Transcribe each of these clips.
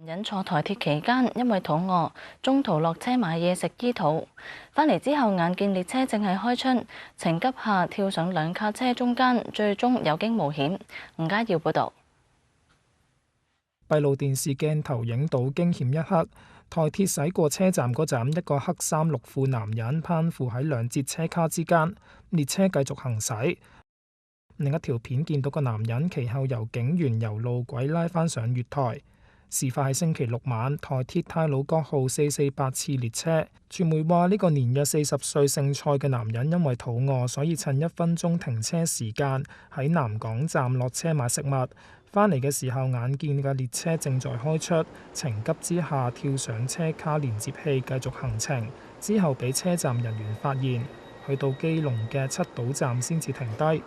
人坐台鐵期間，因為肚餓，中途落車買嘢食醫肚。返嚟之後，眼見列車正係開出，情急下跳上兩卡車中間，最終有驚無險。吳家耀報導。閉路電視鏡頭影到驚險一刻，台鐵駛過車站嗰陣，一個黑衫綠褲男人攀附喺兩節車卡之間，列車繼續行駛。另一條片見到個男人其後由警員由路軌拉返上月台。事發喺星期六晚，台鐵太魯閣號448次列車。傳媒話呢個年約40歲姓蔡嘅男人因為肚餓，所以趁1分鐘停車時間喺南港站落車買食物。返嚟嘅時候，眼見嘅列車正在開出，情急之下跳上車卡連接器繼續行程，之後俾車站人員發現，去到基隆嘅七島站先至停低。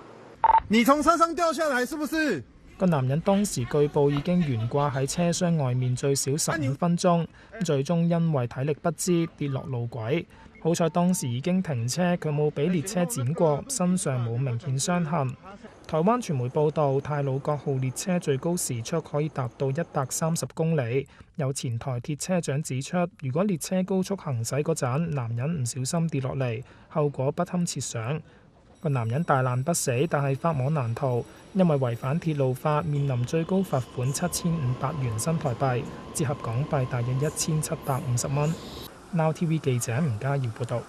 你從車上掉下來是不是？個男人當時據報已經懸掛喺車廂外面最少15分鐘，最終因為體力不支跌落路軌。好彩當時已經停車，佢冇俾列車碾過，身上冇明顯傷痕。台灣傳媒報道，太魯閣號列車最高時速可以達到130公里。有前台鐵車長指出，如果列車高速行駛嗰陣，男人唔小心跌落嚟，後果不堪設想。個男人大難不死，但係法網難逃，因為違反鐵路法，面臨最高罰款7500元新台幣，折合港幣大約1750蚊。Now TV 記者吳家耀報道。